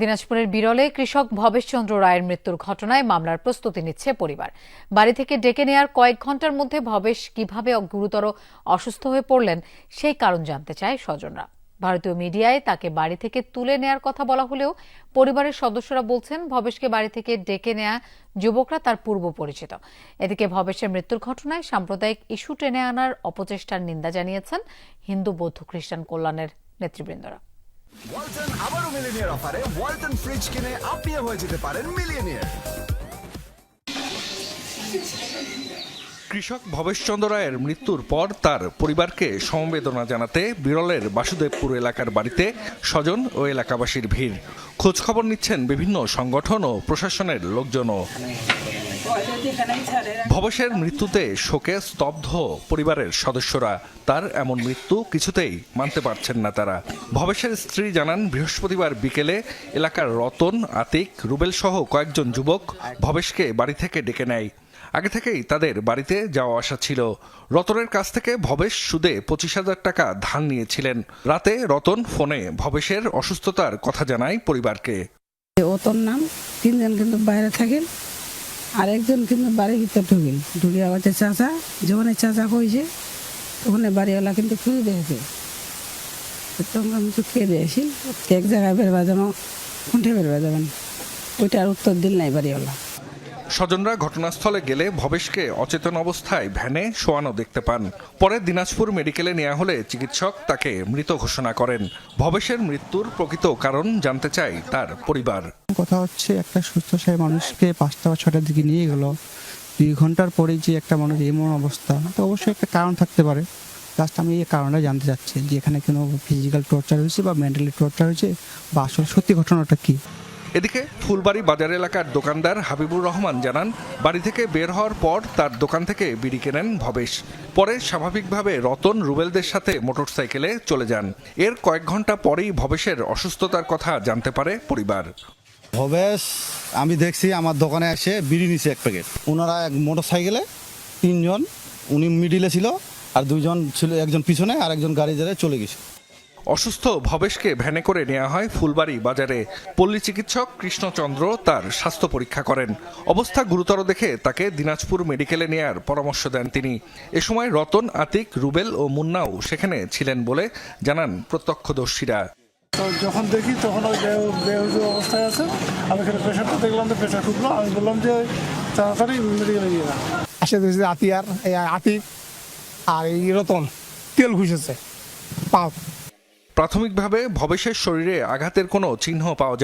দিনাজপুরের বিরলে কৃষক ভবেশচন্দ্র রায়ের মৃত্যুর ঘটনায় মামলার প্রস্তুতি নিচ্ছে পরিবার। বাড়ি থেকে ডেকে নেয়ার কয়েক ঘণ্টার মধ্যে ভবেশ কিভাবে গুরুতর অসুস্থ হয়ে পড়লেন সেই কারণ জানতে চায় স্বজনরা। ভারতীয় মিডিয়ায় তাকে বাড়ি থেকে তুলে নেয়ার কথা বলা হলেও পরিবারের সদস্যরা বলছেন ভবেশকে বাড়ি থেকে ডেকে নেয়া যুবকরা তার পূর্ব পরিচিত। এদিকে ভবেশের মৃত্যুর ঘটনায় সাম্প্রদায়িক ইস্যু টেনে আনার অপচেষ্টার নিন্দা জানিয়েছেন হিন্দু বৌদ্ধ খ্রিস্টান কল্যাণের নেতৃবৃন্দরা। ওয়ালটন আবারও মিলিয়নিয়ার অফারে ওয়ালটন ফ্রিজ কিনে আপনিও হয়ে যেতে পারেন মিলিয়নিয়ার। কৃষক ভবেশচন্দ্র রায়ের মৃত্যুর পর তার পরিবারকে সমবেদনা জানাতে বিরলের বাসুদেবপুর এলাকার বাড়িতে স্বজন ও এলাকাবাসীর ভিড়। খোঁজখবর নিচ্ছেন বিভিন্ন সংগঠন ও প্রশাসনের লোকজনও। ভবেশের মৃত্যুতে শোকে স্তব্ধ পরিবারের সদস্যরা। তার এমন মৃত্যু কিছুতেই মানতে পারছেন না তারা। ভবেশের স্ত্রী জানান, বৃহস্পতিবার বিকেলে এলাকার রতন, আতিক, রুবেল সহ কয়েকজন যুবক ভবেশকে বাড়ি থেকে ডেকে নেয়। আগে থেকেই তাদের বাড়িতে যাওয়া আসা ছিল। রতনের কাছ থেকে ভবেশ সুদে 25,000 টাকা ধার নিয়েছিলেন। রাতে রতন ফোনে ভবেশের অসুস্থতার কথা জানায় পরিবারকে। ওতর নাম, তিনজন কিন্তু বাইরে থাকেন, আর একজন কিন্তু বাড়ির ভিতর ঢুকে আবার চাচা, যখন চাচা হয়েছে তখন বাড়িওয়ালা কিন্তু খুঁজে দিয়েছে। তখন আমি তো খেয়ে দিয়েছি, এক জায়গায় বেরবা যাবো, কোনটা বেরবা যাবেন, ওইটার উত্তর দিল নাই বাড়িওয়ালা। স্বজনরা ঘটনাস্থলে গেলে ভবেশকে অচেতন অবস্থায় ভ্যানে শোয়ানো দেখতে পান। পরে দিনাজপুর মেডিকেলে নেওয়া হলে চিকিৎসক তাকে মৃত ঘোষণা করেন। ভবেশের মৃত্যুর প্রকৃত কারণ জানতে চায় তার পরিবার। কথা হচ্ছে, একটা সুস্থ মানুষকে 5টা বা 6টার দিকে নিয়ে গেল, 2 ঘন্টার পরেই যে একটা মানুষ এমন অবস্থা, তো অবশ্যই একটা কারণ থাকতে পারে। জাস্ট আমি এই কারণটা জানতে চাচ্ছি যে এখানে কোনো ফিজিক্যাল টর্চার হয়েছে বা মেন্টালি টর্চার হয়েছে, বা আসলে সত্যি ঘটনাটা কি। এদিকে ফুলবাড়ি বাজার এলাকার দোকানদার হাবিবুর রহমান জানান, বাড়ি থেকে বের হওয়ার পর তার দোকান থেকে বিড়ি কেনেন ভবেশ। পরে স্বাভাবিকভাবে রতন, রুবেলদের সাথে মোটরসাইকেলে চলে যান। এর কয়েক ঘন্টা পরেই ভবেশের অসুস্থতার কথা জানতে পারে পরিবার। ভবেশ আমি দেখছি আমার দোকানে এসে বিড়ি নিছে 1 প্যাকেট। ওনারা এক মোটরসাইকেলে 3 জন, উনি মিডিলে ছিল, আর 2 জন ছিল, একজন পিছনে আর একজন গাড়ি ধরে চলে গেছে। অসুস্থ ভবেশকে ভ্যানে করে নেওয়া হয় ফুলবাড়ি বাজারে। পল্লী চিকিৎসক কৃষ্ণচন্দ্র তার স্বাস্থ্য পরীক্ষা করেন। অবস্থা গুরুতর দেখে তাকে দিনাজপুর মেডিকেলে নেয়ার পরামর্শ দেন তিনি। এ সময় রতন, আতিক, রুবেল ও মুন্নাও সেখানে ছিলেন বলে জানান প্রত্যক্ষদর্শীরা। তো যখন দেখি তখন ওই বেহুজুর অবস্থায় আছে, আমি এখানে প্রেশারটা দেখলাম, তো প্রেশার ঢুকলো, আমি বললাম যে তাড়াতাড়ি মেডিকেলে নিয়ে যান। আসে দেখছি আতিক আর এই রতন তেল ঘুষেছে পা। প্রাথমিকভাবে ভবেশের শরীরে আঘাতের কোনো চিহ্ন পাওয়া যায়।